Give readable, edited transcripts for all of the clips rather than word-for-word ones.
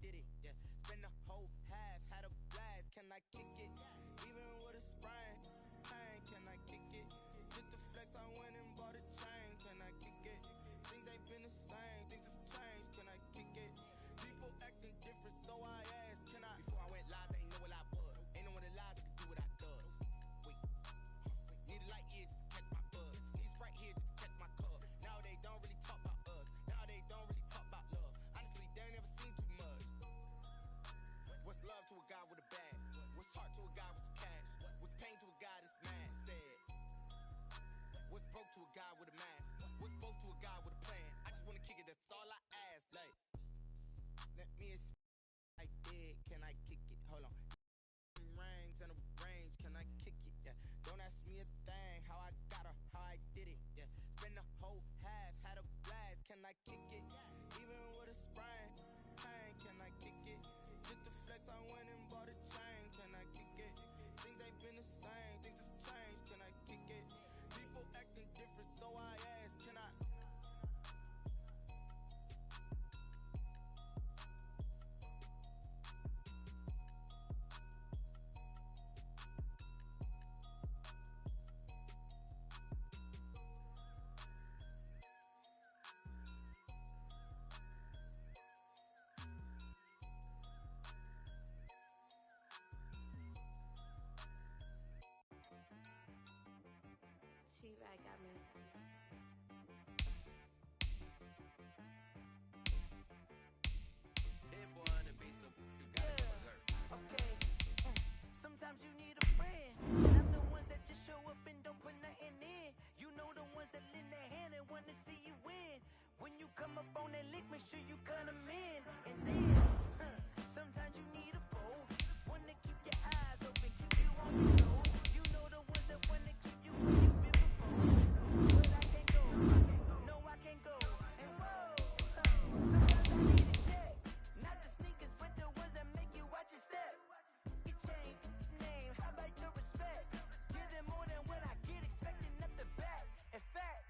did it, yeah. Spend the whole half, had a blast, can I kick it? Even with a sprain, pain, can I kick it? Just the flex, I went and bought a chain, can I kick it? Things ain't been the same, things have changed, can I kick it? People acting different, so I asked, can I? Before I went live, they know what I was. Ain't no one alive that can do what I does. Wait, need a light year just to catch my buzz. Need Sprite here just to catch my cub. Now they don't really talk about us. Now they don't really talk about love. Honestly, they ain't never seen too much. What's love to a guy with a bag? What's heart to a guy with some cash? What's pain to a guy that's mad? Said. What's broke to a guy with a mask? What's both to a guy with a plan? I just wanna kick it, that's all I ask. Like, let me I did, can I kick it? Hold on. Rings and a range, can I kick it? Yeah. Don't ask me a thing, how I got her, how I did it. Yeah. Spend the whole half, had a blast, can I kick it? Even with a sprain, pain, can I kick it? Just the flex, I went and bought a chain, can I kick it? Things ain't been the same, things have changed, can I kick it? People acting different, so I asked, can I? T-Rag got me. Hit boy on the beat, so you gotta go berserk. Okay. Sometimes you need a friend. Not the ones that just show up and don't put nothing in. You know the ones that lend their hand and wanna see you win. When you come up on that lick, make sure you cut them in. And then, sometimes you need a foe. One to keep your eyes open, keep you on your toes. You know the ones that wanna keep you when you feel the pose. But I can't go. No, I can't go. And whoa, sometimes I need a check. Not the sneakers, but the ones that make you watch your step. Your chain, name, how about your respect? Give them more than what I get, expecting nothing back. In fact,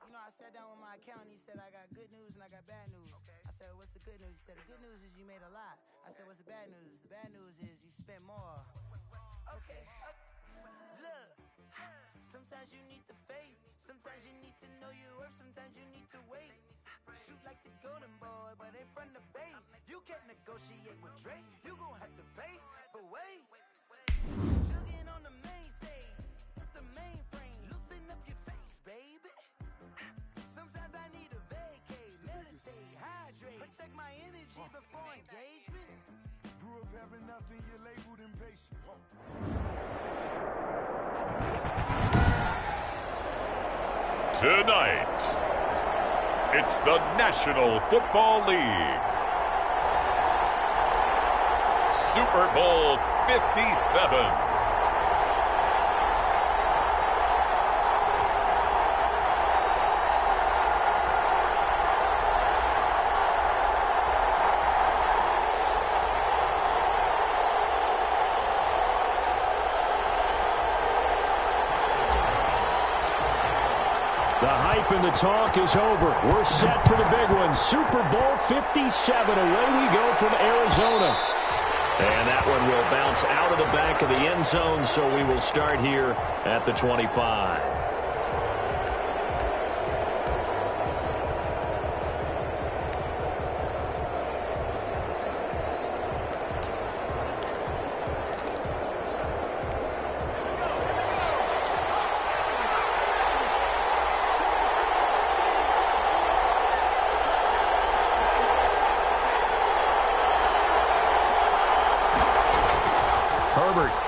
you know, I sat down with my accountant, he said I got good news and I got bad news. I said, what's the good news? He said, the good news is you made a lot. I said, what's the bad news? The bad news is you spent more. Okay, look, sometimes you need the faith, sometimes you need to know your worth, sometimes you need to wait. Shoot like the golden boy, but ain't from the bay. You can't negotiate with Drake, you gon' have to pay. But wait, jugging on the main stage, with the mainframe, loosen up your face, baby. Sometimes I need a vacate, meditate, hydrate, protect my energy before engagement. Grew up having nothing, you're labeled impatient. Tonight, it's the National Football League. Super Bowl 57. The hype and the talk is over. We're set for the big one. Super Bowl 57. Away we go from Arizona. And that one will bounce out of the back of the end zone, so we will start here at the 25.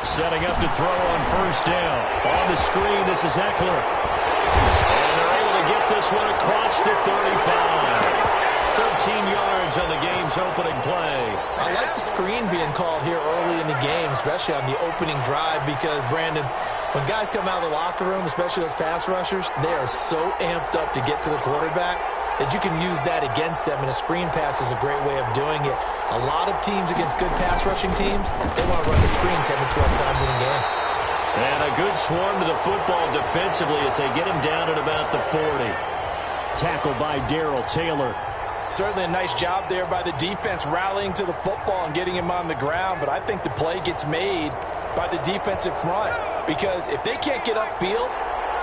Setting up to throw on first down. On the screen, this is Eckler. And they're able to get this one across the 35. 13 yards on the game's opening play. I like the screen being called here early in the game, especially on the opening drive, because, Brandon, when guys come out of the locker room, especially those pass rushers, they are so amped up to get to the quarterback that you can use that against them, and a screen pass is a great way of doing it. A lot of teams against good pass rushing teams, they want to run the screen 10 to 12 times in a game. And a good swarm to the football defensively as they get him down at about the 40. Tackled by Darrell Taylor. Certainly a nice job there by the defense rallying to the football and getting him on the ground, but I think the play gets made by the defensive front because if they can't get upfield,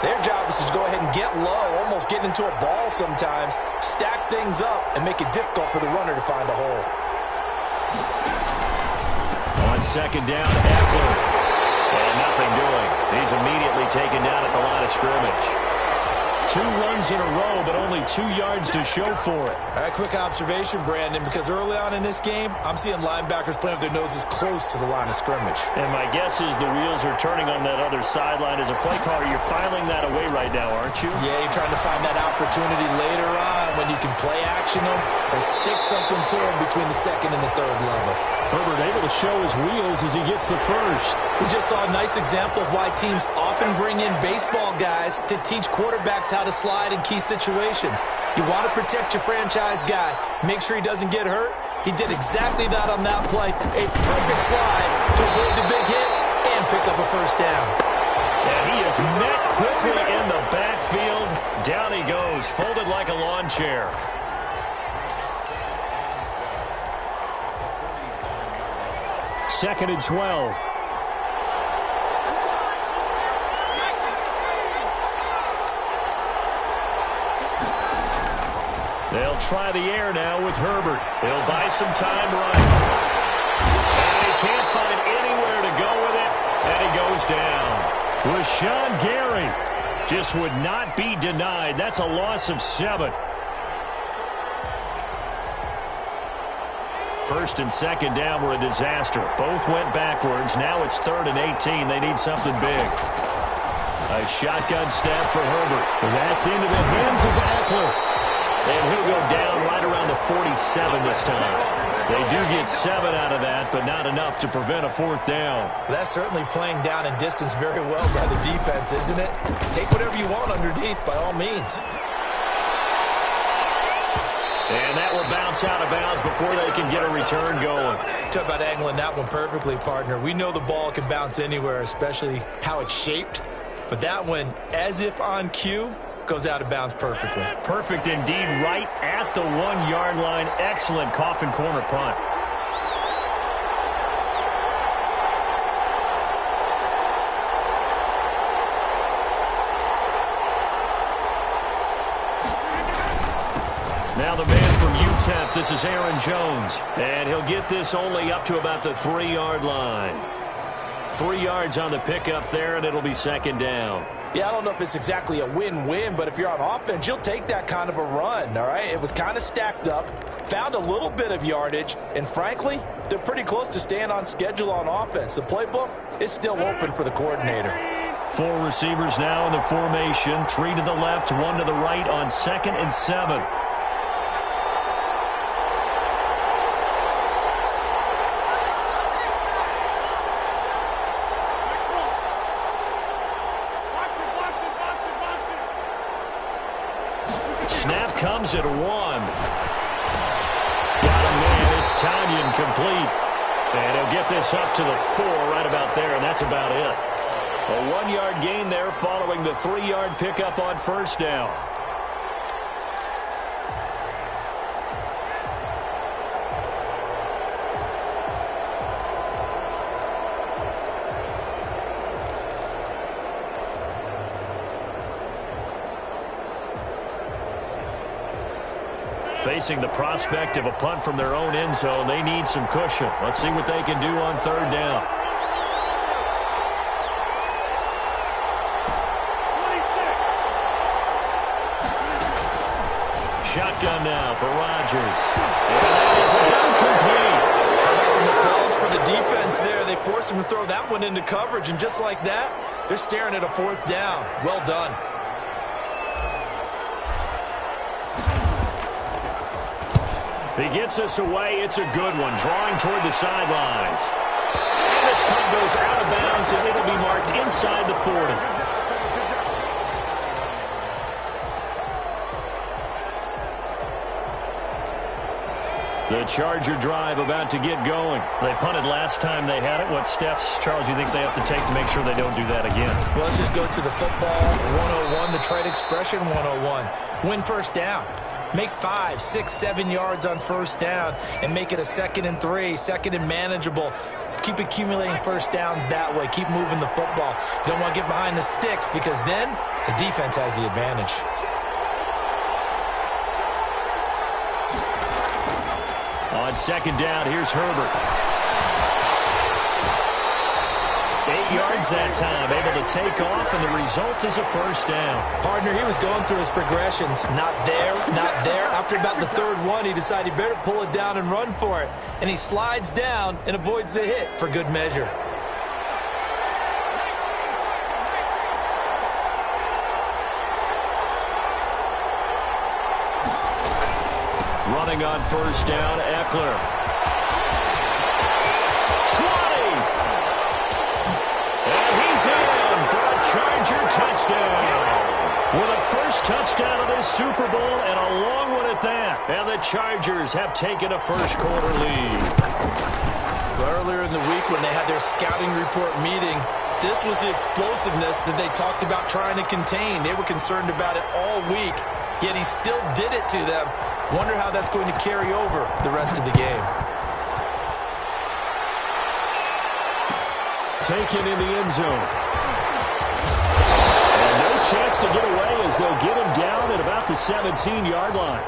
their job is to go ahead and get low, almost get into a ball sometimes, stack things up, and make it difficult for the runner to find a hole. On second down, Eckler. And nothing doing. He's immediately taken down at the line of scrimmage. 2 runs in a row, but only 2 yards to show for it. All right, quick observation, Brandon, because early on in this game, I'm seeing linebackers playing with their noses close to the line of scrimmage. And my guess is the wheels are turning on that other sideline. As a play caller, you're filing that away right now, aren't you? Yeah, you're trying to find that opportunity later on when you can play action them or stick something to them between the second and the third level. Herbert able to show his wheels as he gets the first. We just saw a nice example of why teams often bring in baseball guys to teach quarterbacks how to slide in key situations. You want to protect your franchise guy. Make sure he doesn't get hurt. He did exactly that on that play. A perfect slide to avoid the big hit and pick up a first down. And he is met quickly in the backfield. Down he goes, folded like a lawn chair. Second and 12. They'll try the air now with Herbert. He'll buy some time running. And he can't find anywhere to go with it. And he goes down. Rashawn Gary just would not be denied. That's a loss of 7. First and second down were a disaster. Both went backwards. Now it's 3rd and 18. They need something big. A shotgun snap for Herbert. And that's into the hands of Eckler. And he'll go down right around the 47 this time. They do get 7 out of that, but not enough to prevent a 4th down. That's certainly playing down in distance very well by the defense, isn't it? Take whatever you want underneath, by all means. And that will bounce out of bounds before they can get a return going. Talk about angling that one perfectly, partner. We know the ball can bounce anywhere, especially how it's shaped. But that one, as if on cue, goes out of bounds perfectly. Perfect indeed, right at the 1-yard line. Excellent coffin corner punt. Now the man from UTEP, this is Aaron Jones. And he'll get this only up to about the 3-yard line. 3 yards on the pickup there, and it'll be second down. Yeah, I don't know if it's exactly a win-win, but if you're on offense, you'll take that kind of a run, all right? It was kind of stacked up, found a little bit of yardage, and frankly, they're pretty close to staying on schedule on offense. The playbook is still open for the coordinator. 4 receivers now in the formation, 3 to the left, 1 to the right on 2nd and 7. Snap comes at 1. Got him, man. It's Tanyan complete. And he'll get this up to the 4 right about there, and that's about it. A 1-yard gain there following the 3-yard pickup on first down. Facing the prospect of a punt from their own end zone, they need some cushion. Let's see what they can do on 3rd down. Shotgun now for Rodgers. And it's incomplete. How about some applause for the defense there? They forced him to throw that one into coverage, and just like that, they're staring at a 4th down. Well done. He gets us away. It's a good one. Drawing toward the sidelines. And this punt goes out of bounds, and it'll be marked inside the 40. The Charger drive about to get going. They punted last time they had it. What steps, Charles, do you think they have to take to make sure they don't do that again? Well, let's just go to the football 101, the trade expression 101. Win first down. Make 5, 6, 7 yards on first down and make it a 2nd and 3, 2nd and manageable. Keep accumulating first downs that way. Keep moving the football. You don't want to get behind the sticks because then the defense has the advantage. On 2nd down, here's Herbert. 8 yards that time, able to take off, and the result is a first down. Partner, he was going through his progressions. Not there, not there. After about the 3rd one, he decided he better pull it down and run for it. And he slides down and avoids the hit for good measure. Running on first down, Eckler. 20! And he's in for a Charger touchdown. With a first touchdown of this Super Bowl and a long one at that. And the Chargers have taken a first-quarter lead. Earlier in the week when they had their scouting report meeting, this was the explosiveness that they talked about trying to contain. They were concerned about it all week, yet he still did it to them. Wonder how that's going to carry over the rest of the game. Taken in the end zone. And no chance to get away as they'll get him down at about the 17-yard line.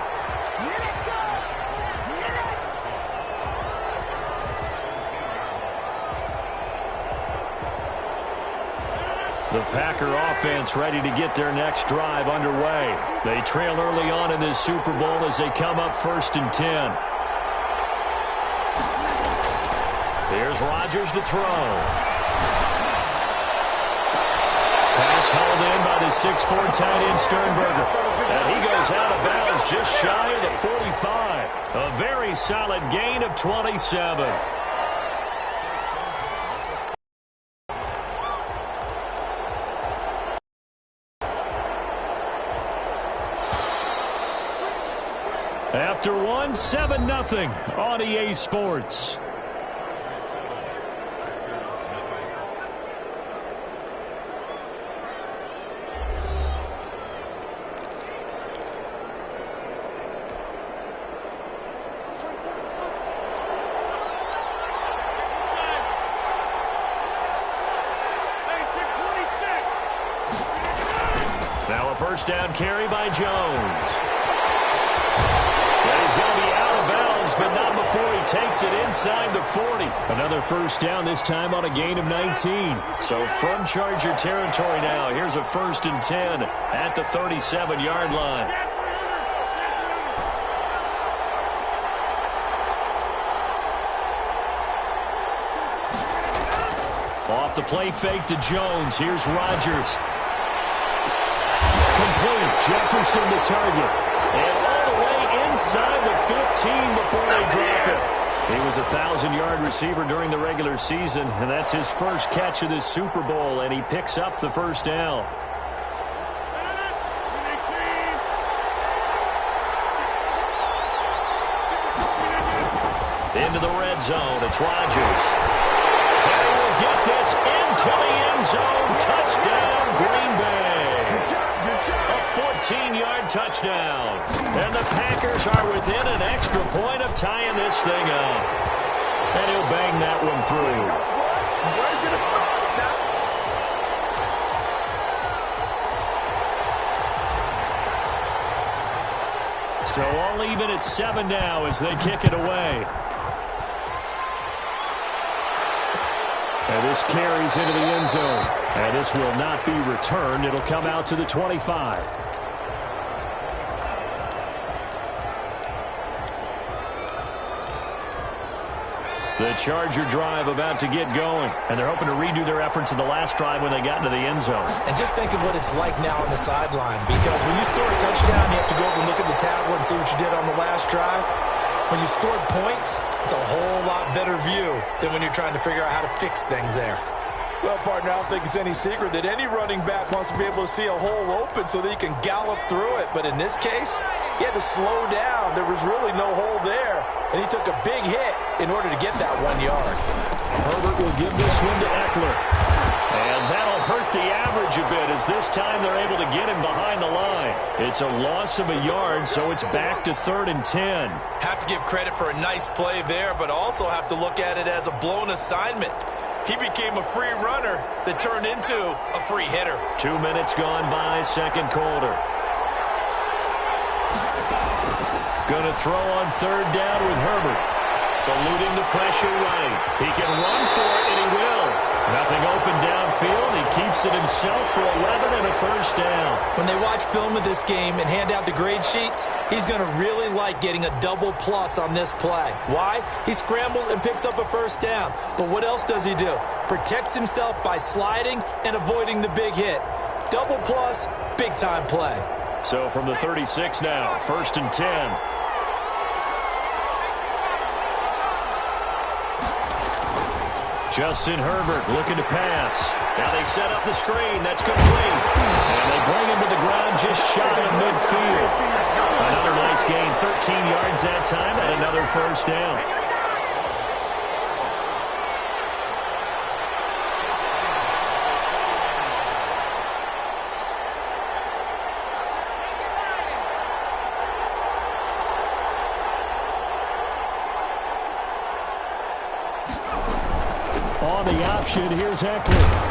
The Packer offense ready to get their next drive underway. They trail early on in this Super Bowl as they come up 1st and 10. Here's Rodgers to throw. Pass hauled in by the 6'4" tight end Sternberger. And he goes out of bounds just shy of the 45. A very solid gain of 27. After one, 7-0 on EA Sports. Now a first down carry by Jones. He's going to be out of bounds, but not before he takes it inside the 40. Another first down, this time on a gain of 19. So from Charger territory now, here's a 1st and 10 at the 37-yard line. Off the play fake to Jones. Here's Rodgers. Complete. Jefferson to target. And all the way inside the 15 before they drop it. He was a 1,000-yard receiver during the regular season, and that's his first catch of this Super Bowl, and he picks up the first down. Into the red zone. It's Rodgers. And he will get this into the end zone. Touchdown, Green Bay. A 14-yard touchdown. And the Packers are within an extra point of tying this thing up. And he'll bang that one through. So all even at 7 now as they kick it away. And this carries into the end zone. And this will not be returned. It'll come out to the 25. The Charger drive about to get going. And they're hoping to redo their efforts in the last drive when they got into the end zone. And just think of what it's like now on the sideline. Because when you score a touchdown, you have to go over and look at the tablet and see what you did on the last drive. When you scored points, it's a whole lot better view than when you're trying to figure out how to fix things there. Well, partner, I don't think it's any secret that any running back wants to be able to see a hole open so that he can gallop through it. But in this case, he had to slow down. There was really no hole there. And he took a big hit in order to get that 1 yard. Herbert will give this one to Eckler. And that'll hurt the average a bit as this time they're able to get him behind the line. It's a loss of a yard, so it's back to 3rd and 10. Have to give credit for a nice play there, but also have to look at it as a blown assignment. He became a free runner that turned into a free hitter. 2 minutes gone by, second quarter. Going to throw on 3rd down with Herbert. Eluding the pressure right. He can run for it, and he will. Nothing open downfield. He keeps it himself for 11 and a first down. When they watch film of this game and hand out the grade sheets, he's going to really like getting a double plus on this play. Why? He scrambles and picks up a first down. But what else does he do? Protects himself by sliding and avoiding the big hit. Double plus, big-time play. So from the 36 now, 1st and 10. Justin Herbert looking to pass. Now they set up the screen. That's complete. And they bring him to the ground just shy of midfield. Another nice gain. 13 yards that time and another first down. On the option, here's Eckler.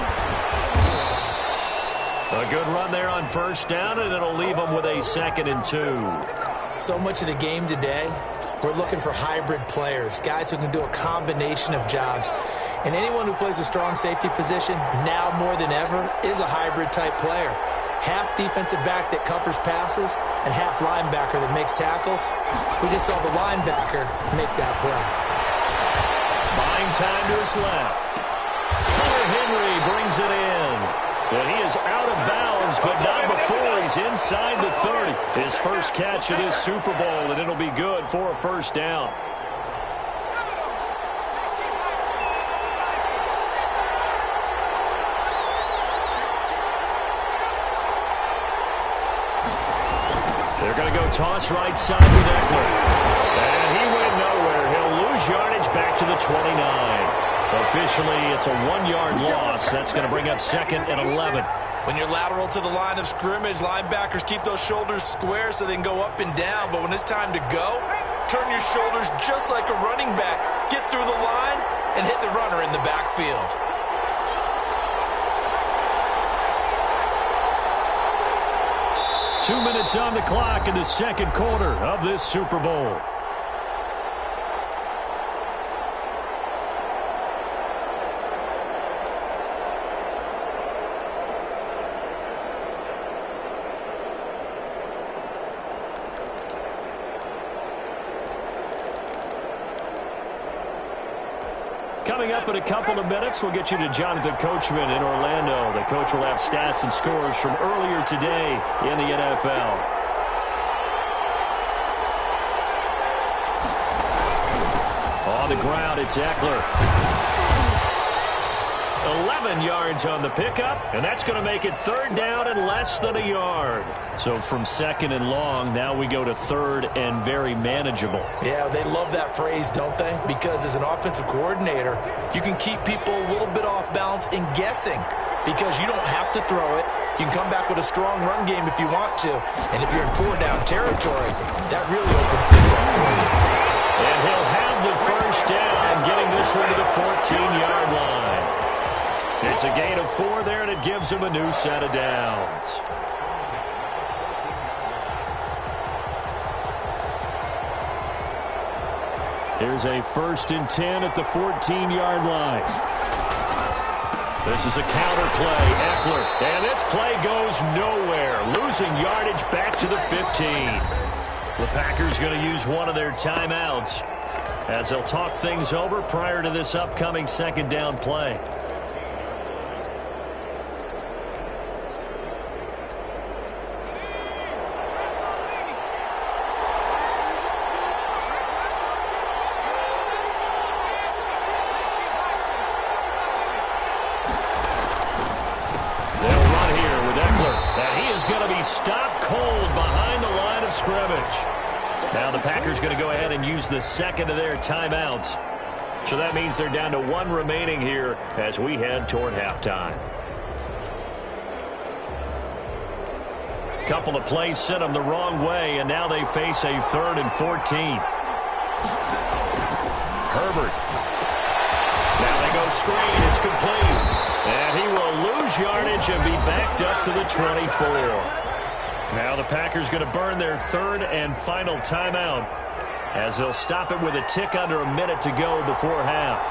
A good run there on first down, and it'll leave them with a 2nd and 2. So much of the game today, we're looking for hybrid players, guys who can do a combination of jobs. And anyone who plays a strong safety position, now more than ever, is a hybrid-type player. Half defensive back that covers passes and half linebacker that makes tackles. We just saw the linebacker make that play. Buying time to his left. Hunter Henry brings it in. And he is out of bounds, but not before he's inside the 30. His first catch of this Super Bowl, and it'll be good for a first down. They're going to go toss right side with Eckler. And he went nowhere. He'll lose yardage back to the 29. Officially, it's a 1-yard loss. That's going to bring up 2nd and 11. When you're lateral to the line of scrimmage, linebackers keep those shoulders square so they can go up and down. But when it's time to go, turn your shoulders just like a running back. Get through the line and hit the runner in the backfield. Two minutes on the clock in the second quarter of this Super Bowl. Coming up in a couple of minutes, we'll get you to Jonathan Coachman in Orlando. The coach will have stats and scores from earlier today in the NFL. On the ground, it's Eckler. 11 yards on the pickup, and that's going to make it 3rd down and less than a yard. So from 2nd and long, now we go to 3rd and very manageable. Yeah, they love that phrase, don't they? Because as an offensive coordinator, you can keep people a little bit off balance and guessing because you don't have to throw it. You can come back with a strong run game if you want to. And if you're in 4-down territory, that really opens things up for you. And he'll have the first down, getting this one to the 14-yard line. It's a gain of 4 there, and it gives him a new set of downs. Here's a 1st and 10 at the 14-yard line. This is a counter play, Eckler. And this play goes nowhere, losing yardage back to the 15. The Packers going to use one of their timeouts as they'll talk things over prior to this upcoming 2nd down play. Stopped cold behind the line of scrimmage. Now the Packers going to go ahead and use the 2nd of their timeouts. So that means they're down to 1 remaining here as we head toward halftime. Couple of plays sent them the wrong way, and now they face a 3rd and 14. Herbert. Now they go screen. It's complete. And he will lose yardage and be backed up to the 24. Now the Packers going to burn their 3rd and final timeout as they'll stop it with a tick under a minute to go before half.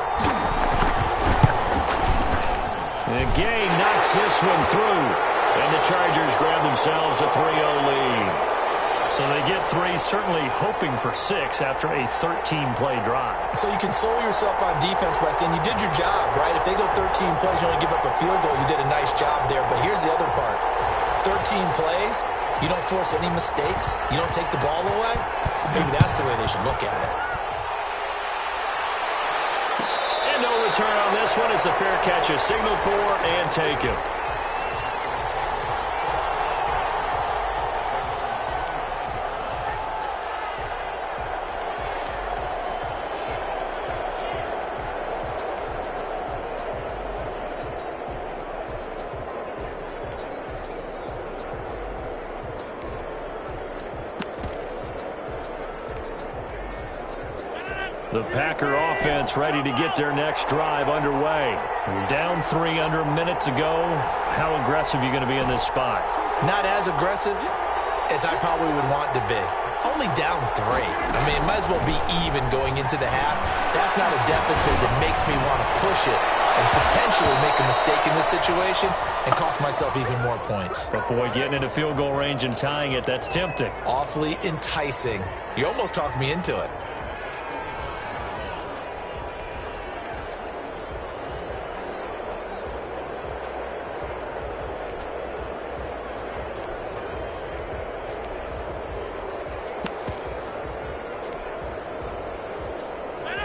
And Gay knocks this one through. And the Chargers grab themselves a 3-0 lead. So they get 3, certainly hoping for 6 after a 13-play drive. So you console yourself on defense by saying you did your job, right? If they go 13 plays, you only give up a field goal, you did a nice job there. But here's the other part. 13 plays, you don't force any mistakes, you don't take the ball away. Maybe that's the way they should look at it. And no return on this one as the fair catch is signaled for and taken. The Packer offense ready to get their next drive underway. Down 3 under a minute to go. How aggressive are you going to be in this spot? Not as aggressive as I probably would want to be. Only down 3. I mean, it might as well be even going into the half. That's not a deficit that makes me want to push it and potentially make a mistake in this situation and cost myself even more points. But, boy, getting into field goal range and tying it, that's tempting. Awfully enticing. You almost talked me into it.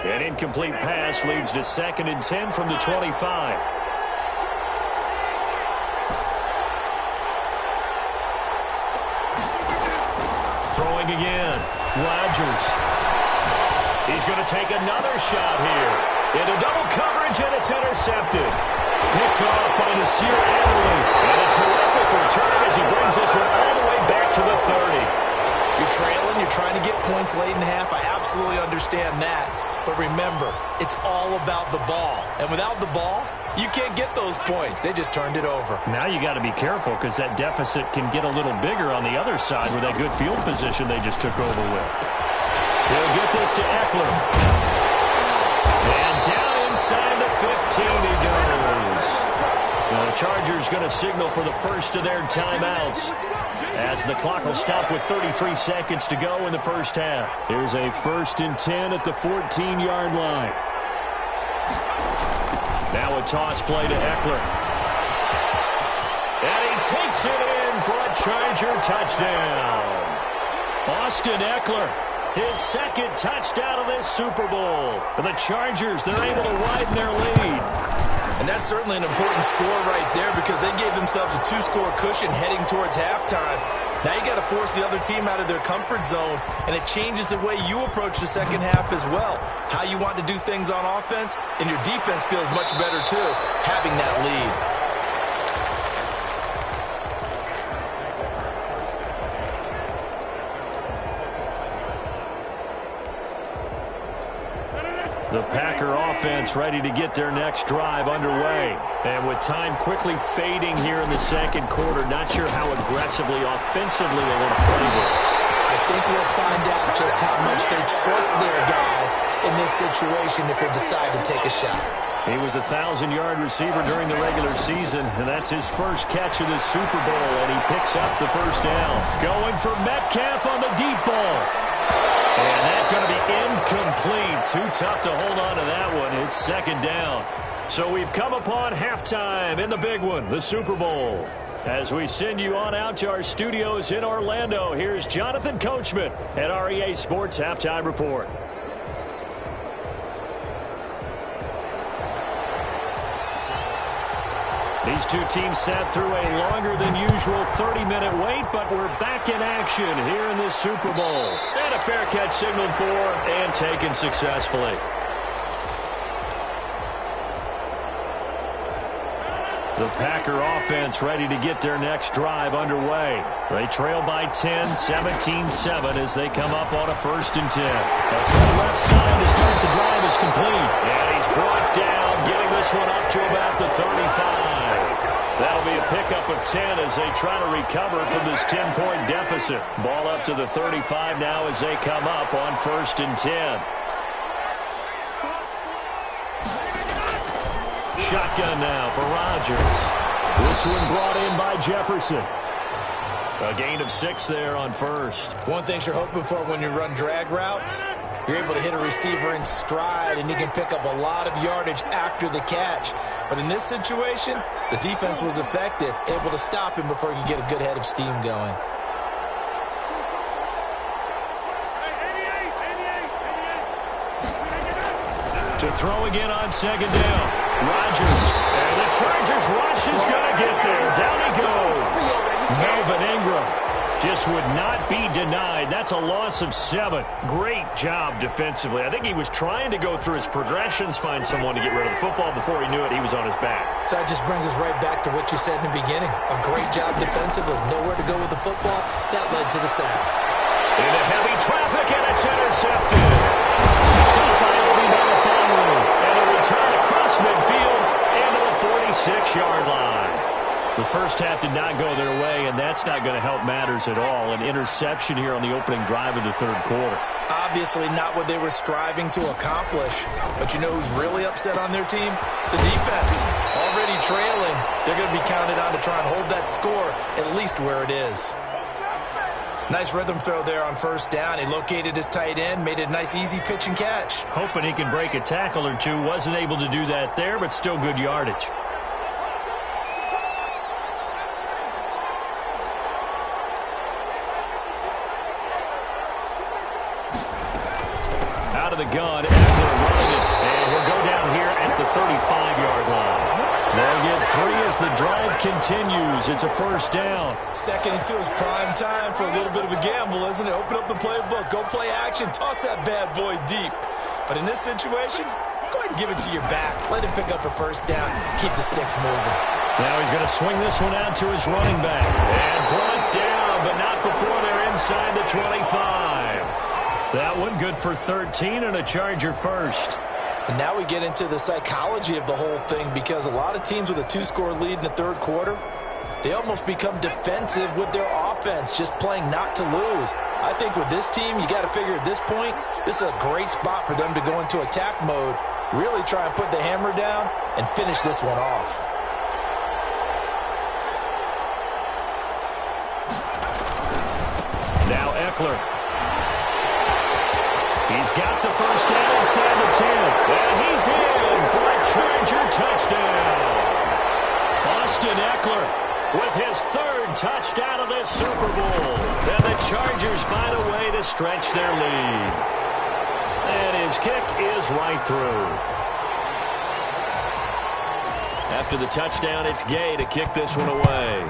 An incomplete pass leads to 2nd and 10 from the 25. Throwing again. Rodgers. He's going to take another shot here. Into double coverage, and it's intercepted. Picked off by Nasir Adderley. And a terrific return as he brings this one all the way back to the 30. You're trailing. You're trying to get points late in half. I absolutely understand that. But remember, it's all about the ball. And without the ball, you can't get those points. They just turned it over. Now you got to be careful because that deficit can get a little bigger on the other side with that good field position they just took over with. He'll get this to Eckler. And down inside the 15 he goes. Now the Chargers going to signal for the first of their timeouts as the clock will stop with 33 seconds to go in the first half. Here's a 1st and 10 at the 14-yard line. Now a toss play to Eckler. And he takes it in for a Charger touchdown. Austin Eckler, his 2nd touchdown of this Super Bowl. And the Chargers, they're able to widen their lead. And that's certainly an important score right there because they gave themselves a 2-score cushion heading towards halftime. Now you got to force the other team out of their comfort zone, and it changes the way you approach the second half as well. How you want to do things on offense, and your defense feels much better too, having that lead. The Packer offense ready to get their next drive underway. And with time quickly fading here in the second quarter, not sure how aggressively, offensively they want to play this. I think we'll find out just how much they trust their guys in this situation if they decide to take a shot. He was a 1,000-yard receiver during the regular season, and that's his first catch of the Super Bowl, and he picks up the first down. Going for Metcalf on the deep ball. And that's going to be incomplete. Too tough to hold on to that one. It's 2nd down. So we've come upon halftime in the big one, the Super Bowl. As we send you on out to our studios in Orlando, here's Jonathan Coachman at REA Sports Halftime Report. These two teams sat through a longer than usual 30-minute wait, but we're back in action here in this Super Bowl. And a fair catch signaled for and taken successfully. The Packer offense ready to get their next drive underway. They trail by 10, 17-7 as they come up on a 1st and 10. That's the left side to start the drive is complete. And he's brought down, getting this one up to about the 35. That'll be a pickup of 10 as they try to recover from this 10-point deficit. Ball up to the 35 now as they come up on 1st and 10. Shotgun now for Rodgers. This one brought in by Jefferson. A gain of 6 there on 1st. One thing you're hoping for when you run drag routes, you're able to hit a receiver in stride, and he can pick up a lot of yardage after the catch. But in this situation, the defense was effective, able to stop him before he could get a good head of steam going. To throw again on 2nd down. Rodgers. And the Chargers rush is going to get there. Down he goes. Melvin Ingram just would not be denied. That's a loss of 7. Great job defensively. I think he was trying to go through his progressions, find someone to get rid of the football. Before he knew it, he was on his back. So that just brings us right back to what you said in the beginning. A great job defensively. Nowhere to go with the football. That led to the sack. Into heavy traffic, and it's intercepted. Picked up by Obi Melifonwu. And a return across midfield into the 46-yard line. The first half did not go their way, and that's not going to help matters at all. An interception here on the opening drive of the 3rd quarter. Obviously not what they were striving to accomplish. But you know who's really upset on their team? The defense. Already trailing. They're going to be counted on to try and hold that score at least where it is. Nice rhythm throw there on 1st down. He located his tight end, made it a nice easy pitch and catch. Hoping he can break a tackle or two. Wasn't able to do that there, but still good yardage. Out of the gun, Eckler running it. And he'll go down here at the 35-yard line. They'll get 3 as the drive continues. It's a 1st down. 2nd and 2 is prime time for a little bit of a gamble, isn't it? Open up the playbook, go play action, toss that bad boy deep. But in this situation, go ahead and give it to your back. Let him pick up a 1st down. Keep the sticks moving. Now he's going to swing this one out to his running back. And brought down, but not before they're inside the 25. That one good for 13 and a Charger first. And now we get into the psychology of the whole thing, because a lot of teams with a 2-score lead in the 3rd quarter, they almost become defensive with their offense, just playing not to lose. I think with this team, you got to figure at this point, this is a great spot for them to go into attack mode, really try and put the hammer down and finish this one off. Now Eckler. He's got the 1st down inside the 10. And he's in for a Charger touchdown. Austin Eckler with his 3rd touchdown of this Super Bowl. And the Chargers find a way to stretch their lead. And his kick is right through. After the touchdown, it's Gay to kick this one away.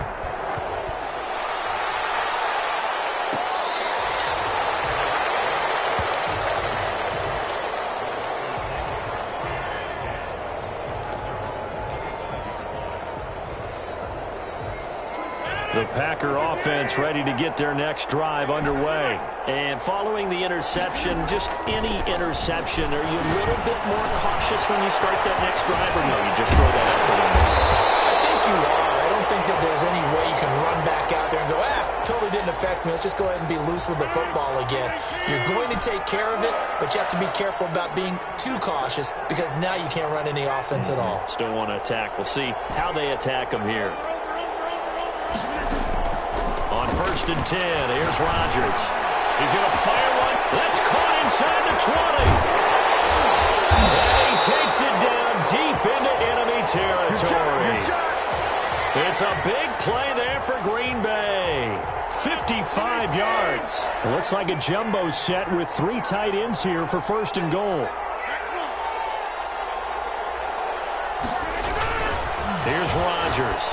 The Packer offense ready to get their next drive underway. And following the interception, just any interception, are you a little bit more cautious when you start that next drive, or no, you just throw that out the window? I think you are. I don't think that there's any way you can run back out there and go, totally didn't affect me. Let's just go ahead and be loose with the football again. You're going to take care of it, but you have to be careful about being too cautious, because now you can't run any offense at all. Still want to attack. We'll see how they attack them here. On 1st and 10, here's Rodgers. He's going to fire one. That's caught inside the 20. And he takes it down deep into enemy territory. It's a big play there for Green Bay. 55 yards. It looks like a jumbo set with 3 tight ends here for 1st and goal. Here's Rodgers.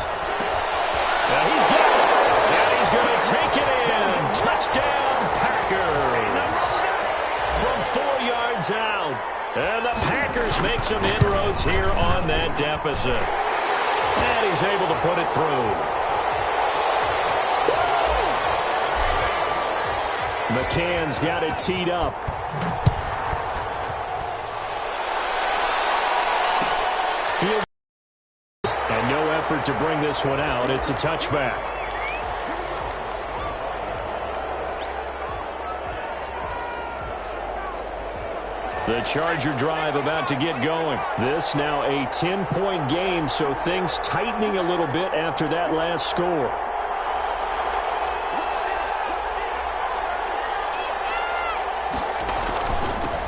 Now he's got it. And he's going to take it in. Touchdown, Packers. From 4 yards out. And the Packers make some inroads here on that deficit. And he's able to put it through. McCann's got it teed up. Field. And no effort to bring this one out. It's a touchback. The Charger drive about to get going. This now a 10-point game, so things tightening a little bit after that last score.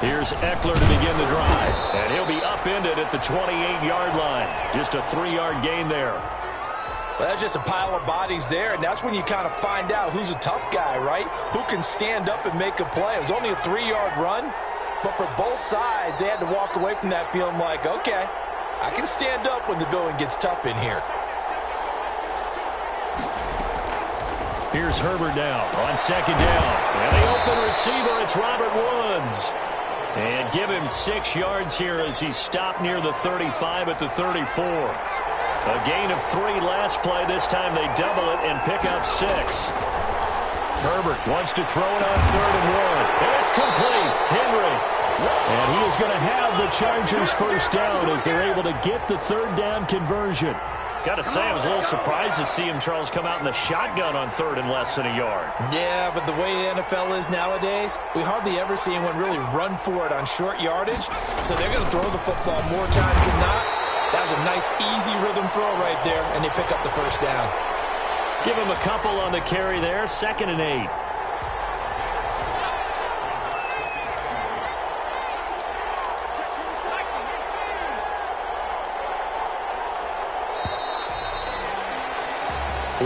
Here's Eckler to begin the drive, and he'll be upended at the 28-yard line. Just a 3-yard gain there. Well, that's just a pile of bodies there, and that's when you kind of find out who's a tough guy, right? Who can stand up and make a play. It was only a 3-yard run, but for both sides, they had to walk away from that feeling like, okay, I can stand up when the going gets tough in here. Here's Herbert now on second down. And the open receiver, it's Robert Woods. And give him 6 yards here as he stopped near the 35 at the 34. A gain of 3 last play. This time they double it and pick up 6. Herbert wants to throw it on 3rd and 1. And it's complete. Henry. And he is going to have the Chargers first down as they're able to get the 3rd down conversion. Got to say, I was a little surprised to see him, Charles, come out in the shotgun on 3rd and less than a yard. Yeah, but the way the NFL is nowadays, we hardly ever see anyone really run for it on short yardage. So they're going to throw the football more times than not. That was a nice, easy rhythm throw right there, and they pick up the first down. Give him a couple on the carry there, 2nd and 8.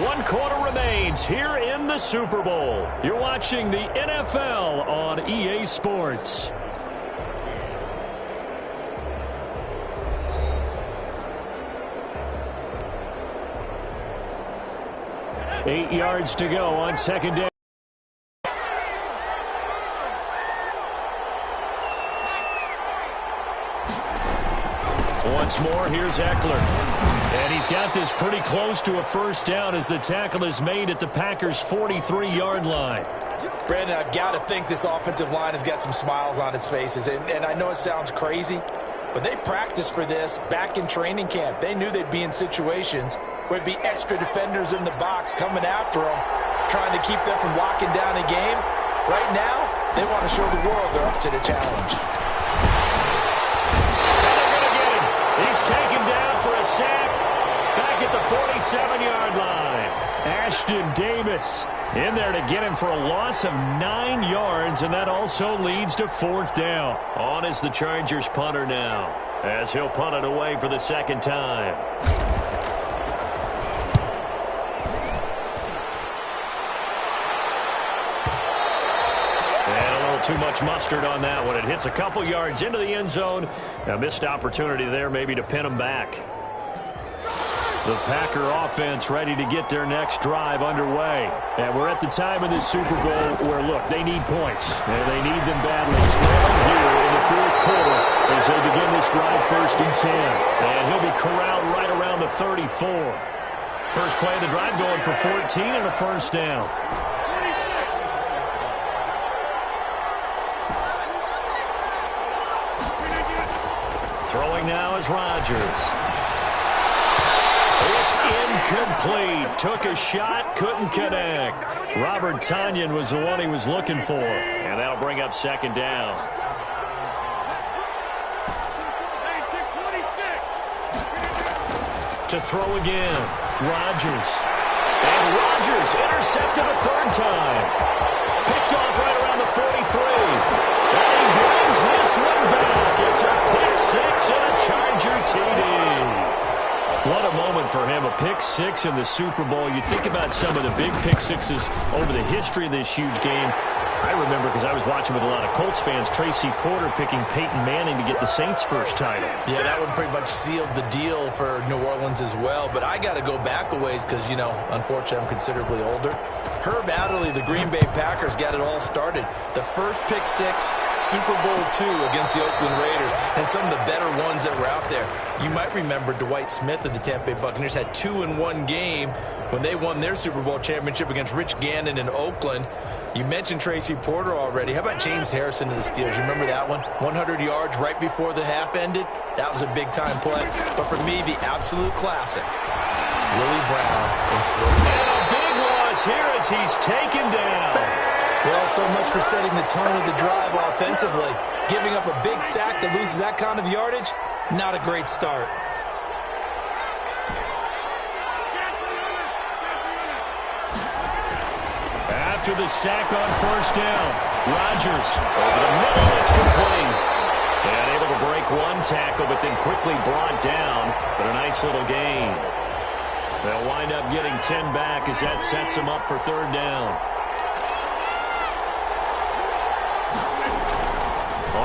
One quarter remains here in the Super Bowl. You're watching the NFL on EA Sports. Eight yards to go on second down. Once more, here's Eckler. And he's got this pretty close to a first down as the tackle is made at the Packers' 43-yard line. Brandon, I've got to think this offensive line has got some smiles on its faces. And I know it sounds crazy, but they practiced for this back in training camp. They knew they'd be in situations where it'd be extra defenders in the box coming after them, trying to keep them from locking down a game. Right now, they want to show the world they're up to the challenge. He's taken down for a sack back at the 47-yard line. Ashton Davis in there to get him for a loss of 9 yards, and that also leads to 4th down. On is the Chargers punter now, as he'll punt it away for the 2nd time. Too much mustard on that one. It hits a couple yards into the end zone. A missed opportunity there maybe to pin them back. The Packer offense ready to get their next drive underway. And we're at the time in this Super Bowl where, look, they need points. And they need them badly. Trailing here in the 4th quarter as they begin this drive 1st and 10. And he'll be corralled right around the 34. First play of the drive going for 14 and a first down. Throwing now is Rodgers. It's incomplete. Took a shot, couldn't connect. Robert Tonyan was the one he was looking for. And that'll bring up 2nd down. To throw again. Rodgers. And Rodgers intercepted a 3rd time. Picked off right around the 43. And he brings this one back. It's a pick 6 and a Charger TD. What a moment for him, a pick 6 in the Super Bowl. You think about some of the big pick 6s over the history of this huge game. I remember, because I was watching with a lot of Colts fans, Tracy Porter picking Peyton Manning to get the Saints' first title. Yeah, that one pretty much sealed the deal for New Orleans as well. But I got to go back a ways because, unfortunately, I'm considerably older. Herb Adderley, the Green Bay Packers, got it all started. The first pick six, Super Bowl II against the Oakland Raiders, and some of the better ones that were out there. You might remember Dwight Smith of the Tampa Bay Buccaneers had 2 in one game when they won their Super Bowl championship against Rich Gannon in Oakland. You mentioned Tracy Porter already. How about James Harrison of the Steelers? You remember that one? 100 yards right before the half ended? That was a big-time play. But for me, the absolute classic, Willie Brown in slow motion. And a big loss here as he's taken down. Well, so much for setting the tone of the drive offensively. Giving up a big sack that loses that kind of yardage, not a great start. After the sack on first down, Rodgers over the middle, it's complete. And able to break one tackle, but then quickly brought down. But a nice little gain. They'll wind up getting 10 back as that sets them up for third down.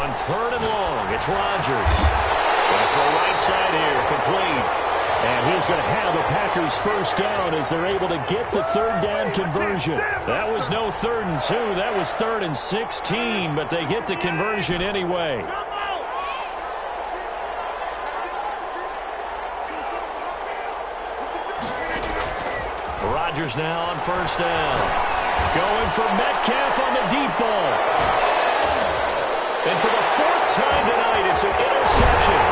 On third and long, it's Rodgers. Going for the right side here, complete. And he's going to have the Packers first down as they're able to get the third down conversion. That was no 3rd and 2. That was 3rd and 16, but they get the conversion anyway. Rodgers now on first down. Going for Metcalf on the deep ball. And for the 4th time tonight, it's an interception.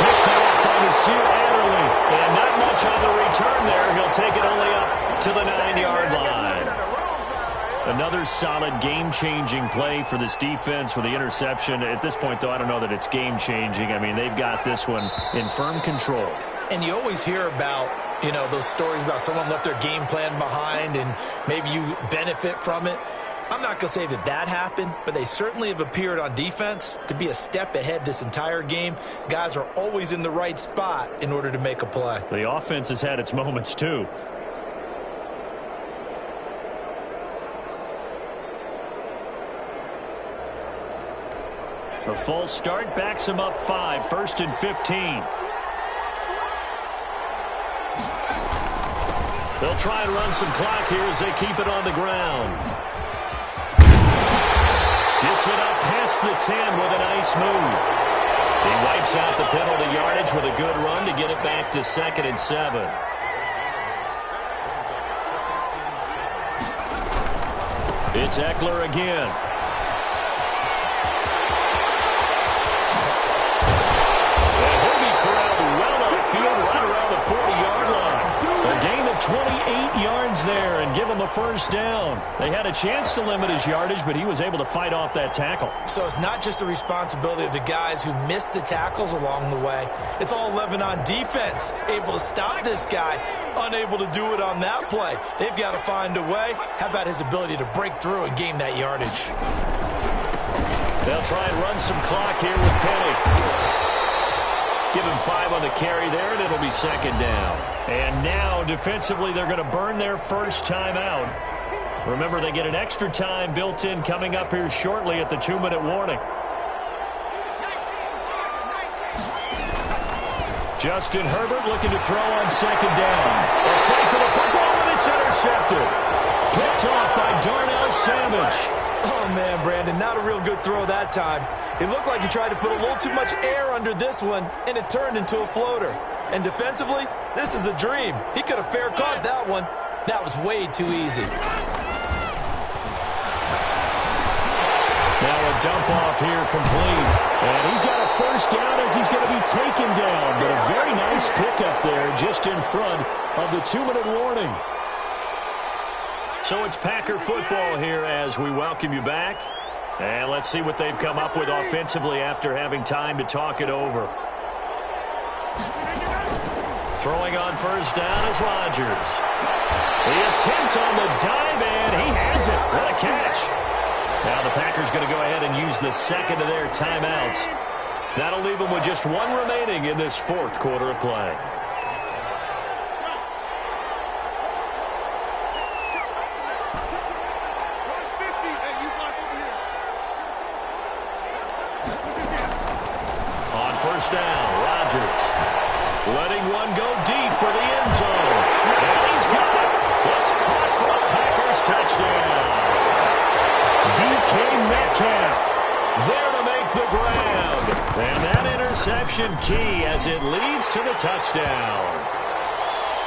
Picked up by Nasir Adderley. And not much on the return there. He'll take it only up to the 9-yard line. Another solid game-changing play for this defense for the interception. At this point, though, I don't know that it's game-changing. I mean, they've got this one in firm control. And you always hear about, those stories about someone left their game plan behind and maybe you benefit from it. I'm not going to say that happened, but they certainly have appeared on defense to be a step ahead this entire game. Guys are always in the right spot in order to make a play. The offense has had its moments, too. A false start backs him up 5, 1st and 15. They'll try and run some clock here as they keep it on the ground. Gets it up past the 10 with a nice move. He wipes out the penalty yardage with a good run to get it back to 2nd and 7. It's Eckler again. And he'll be corralled well upfield right around the 40-yard line. A gain of 28 yards there and give him a first down. They had a chance to limit his yardage, but he was able to fight off that tackle. So it's not just the responsibility of the guys who missed the tackles along the way. It's all 11 on defense, able to stop this guy, unable to do it on that play. They've got to find a way. How about his ability to break through and gain that yardage? They'll try and run some clock here with Penny. Give him 5 on the carry there, and it'll be 2nd down. And now, defensively, they're going to burn their first time out. Remember, they get an extra time built in coming up here shortly at the 2-minute warning. Justin Herbert looking to throw on 2nd down. A fight for the football, and it's intercepted. Picked off by Darnell Savage. Oh, man, Brandon, not a real good throw that time. It looked like he tried to put a little too much air under this one, and it turned into a floater. And defensively, this is a dream. He could have fair caught that one. That was way too easy. Now a dump off here complete. And he's got a first down as he's going to be taken down. But a very nice pickup there just in front of the 2-minute warning. So it's Packer football here as we welcome you back. And let's see what they've come up with offensively after having time to talk it over. Throwing on first down is Rodgers. The attempt on the dive, and he has it. What a catch. Now the Packers going to go ahead and use the second of their timeouts. That'll leave them with just 1 remaining in this 4th quarter of play. down. Rodgers letting one go deep for the end zone. And he's got it. It's caught for a Packers touchdown. DK Metcalf there to make the grab. And that interception key as it leads to the touchdown.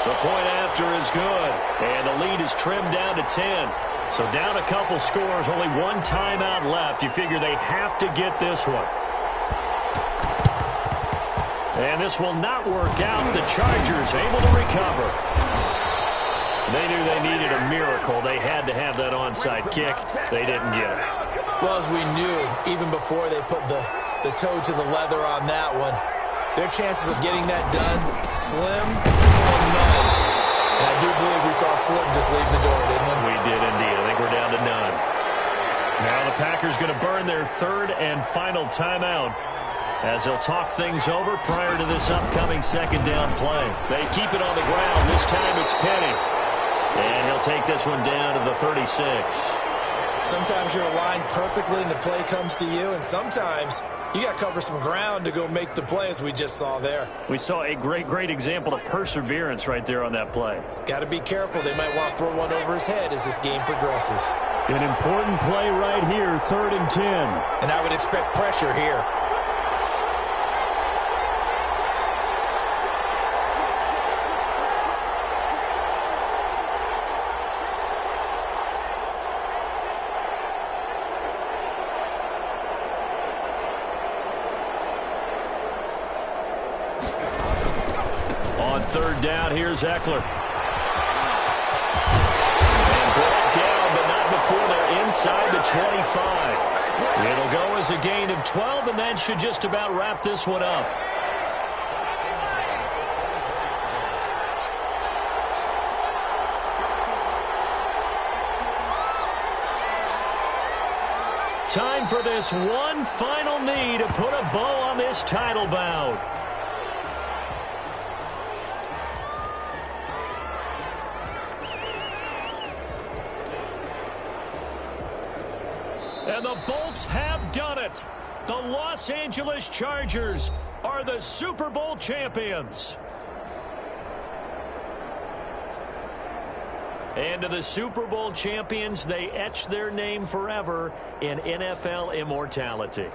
The point after is good. And the lead is trimmed down to 10. So down a couple scores, only one timeout left. You figure they have to get this one. And this will not work out. The Chargers able to recover. They knew they needed a miracle. They had to have that onside kick. They didn't get it. Well, as we knew, even before they put the toe to the leather on that one, their chances of getting that done, slim and none. And I do believe we saw Slim just leave the door, didn't we? We did indeed. I think we're down to none. Now the Packers going to burn their third and final timeout as they'll talk things over prior to this upcoming second down play. They keep it on the ground. This time it's Penny. And he'll take this one down to the 36. Sometimes you're aligned perfectly and the play comes to you, and sometimes you got to cover some ground to go make the play, as we just saw there. We saw a great example of perseverance right there on that play. Got to be careful. They might want to throw one over his head as this game progresses. An important play right here, 3rd and 10. And I would expect pressure here. Third down, here's Eckler. And brought down, but not before they're inside the 25. It'll go as a gain of 12, and that should just about wrap this one up. Time for this one final knee to put a bow on this title bout. And the Bolts have done it. The Los Angeles Chargers are the Super Bowl champions. And to the Super Bowl champions, they etch their name forever in NFL immortality.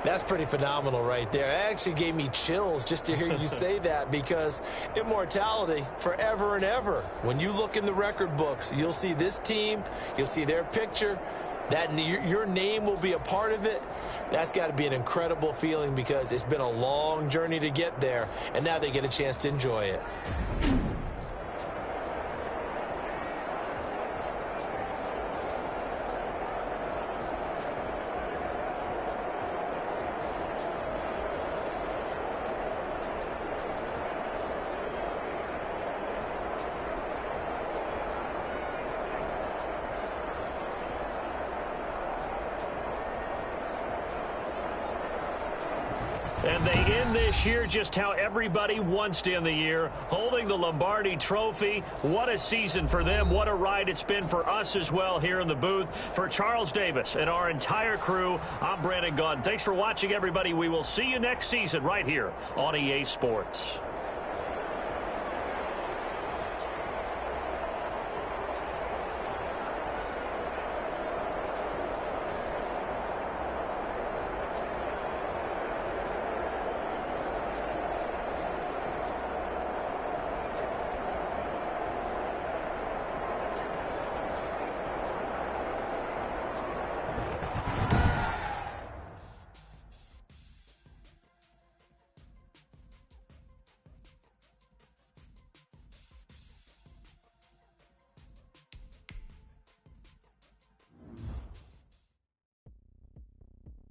That's pretty phenomenal right there. It actually gave me chills just to hear you say that, because immortality forever and ever. When you look in the record books, you'll see this team, you'll see their picture. That your name will be a part of it. That's got to be an incredible feeling, because it's been a long journey to get there, and now they get a chance to enjoy it. And they end this year just how everybody wants to end the year, holding the Lombardi Trophy. What a season for them. What a ride it's been for us as well here in the booth. For Charles Davis and our entire crew, I'm Brandon Gaudin. Thanks for watching, everybody. We will see you next season right here on EA Sports.